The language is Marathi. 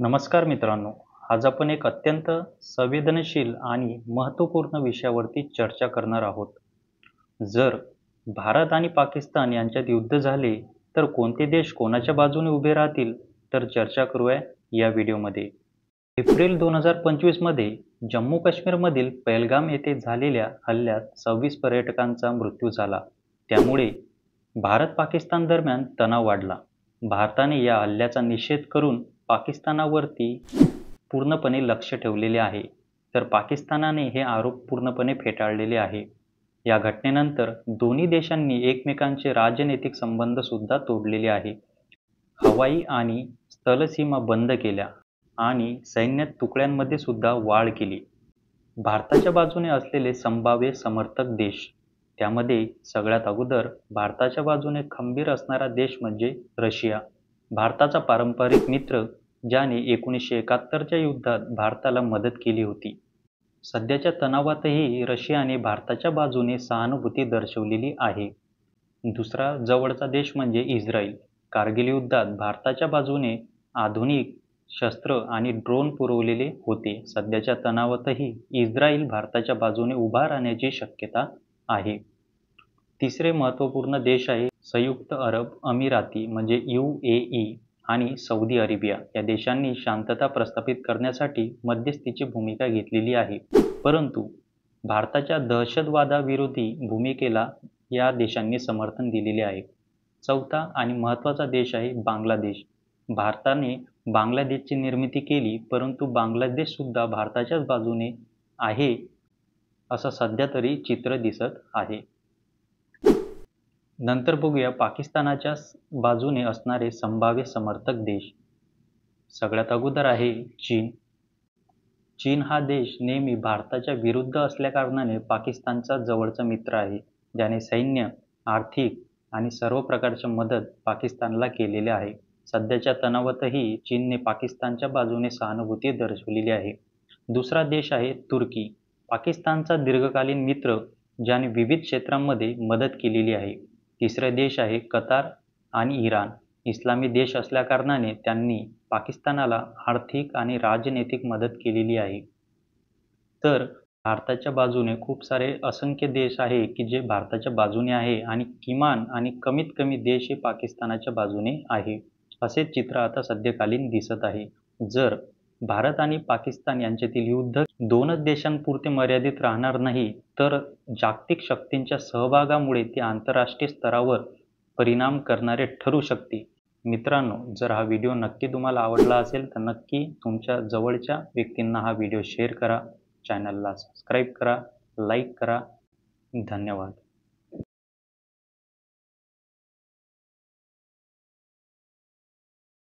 नमस्कार मित्रांनो, आज आपण एक अत्यंत संवेदनशील आणि महत्त्वपूर्ण विषयावरती चर्चा करणार आहोत. जर भारत आणि पाकिस्तान यांच्यात युद्ध झाले, तर कोणते देश कोणाच्या बाजूने उभे राहतील? तर चर्चा करूया या व्हिडिओमध्ये. एप्रिल 2025 मध्ये जम्मू काश्मीरमधील पहलगाम येथे झालेल्या हल्ल्यात 26 पर्यटकांचा मृत्यू झाला. त्यामुळे भारत-पाकिस्तान दरम्यान तणाव वाढला. भारताने या हल्ल्याचा निषेध करून पाकिस्तानावरती पूर्णपणे लक्ष ठेवलेले आहे, तर पाकिस्तानाने हे आरोप पूर्णपणे फेटाळलेले आहे. या घटनेनंतर दोन्ही देशांनी एकमेकांचे राजनैतिक संबंध सुद्धा तोडलेले आहे. हवाई आणि स्थलसीमा बंद केल्या आणि सैन्य तुकड्यांमध्ये सुद्धा वाढ केली. भारताच्या बाजूने असलेले संभाव्य समर्थक देश, त्यामध्ये सगळ्यात अगोदर भारताच्या बाजूने खंबीर असणारा देश म्हणजे रशिया. भारताचा पारंपरिक मित्र, ज्याने 1971च्या युद्धात भारताला मदत केली होती. सध्याच्या तणावातही रशियाने भारताच्या बाजूने सहानुभूती दर्शवलेली आहे. दुसरा जवळचा देश म्हणजे इस्रायल. कारगिल युद्धात भारताच्या बाजूने आधुनिक शस्त्र आणि ड्रोन पुरवलेले होते. सध्याच्या तणावातही इस्रायल भारताच्या बाजूने उभा राहण्याची शक्यता आहे. तिसरे महत्त्वपूर्ण देश आहे संयुक्त अरब अमिराती म्हणजे UAE आणि सौदी अरेबिया. या देशांनी शांतता प्रस्थापित करण्यासाठी मध्यस्थीची भूमिका घेतलेली आहे, परंतु भारताच्या दहशतवादाविरोधी भूमिकेला या देशांनी समर्थन दिलेले आहे. चौथा आणि महत्त्वाचा देश आहे बांगलादेश. भारताने बांगलादेशची निर्मिती केली, परंतु बांगलादेश सुद्धा भारताच्याच बाजूने आहे असं सध्या तरी चित्र दिसत आहे. नंतर बघूया पाकिस्तानाच्या बाजूने असणारे संभाव्य समर्थक देश. सगळ्यात अगोदर आहे चीन. चीन हा देश नेहमी भारताच्या विरुद्ध असल्याकारणाने पाकिस्तानचा जवळचा मित्र आहे, ज्याने सैन्य, आर्थिक आणि सर्व प्रकारची मदत पाकिस्तानला केलेली आहे. सध्याच्या तणावातही चीनने पाकिस्तानच्या बाजूने सहानुभूती दर्शवलेली आहे. दुसरा देश आहे तुर्की. पाकिस्तानचा दीर्घकालीन मित्र, ज्याने विविध क्षेत्रांमध्ये मदत केलेली आहे. तिसरे देश आहे कतार आणि इराण. इस्लामी देश असल्याकारणाने त्यांनी पाकिस्तानाला आर्थिक आणि राजनैतिक मदत केलेली आहे. तर भारताच्या बाजूने खूप सारे असंख्य देश आहे की जे भारताच्या बाजूने आहे आणि किमान आणि कमीत कमी देश हे पाकिस्तानाच्या बाजूने आहे. असे चित्र आता सध्याकालीन दिसत आहे. जर भारत आणि पाकिस्तान यांच्यातील युद्ध दोनच देशांपुरते मर्यादित राहणार नाही, तर जागतिक शक्तींच्या सहभागामुळे ते आंतरराष्ट्रीय स्तरावर परिणाम करणारे ठरू शकते. मित्रांनो, जर हा व्हिडिओ नक्की तुम्हाला आवडला असेल तर नक्की तुमच्या जवळच्या व्यक्तींना हा व्हिडिओ शेअर करा, चॅनलला सबस्क्राईब करा, लाईक करा. धन्यवाद.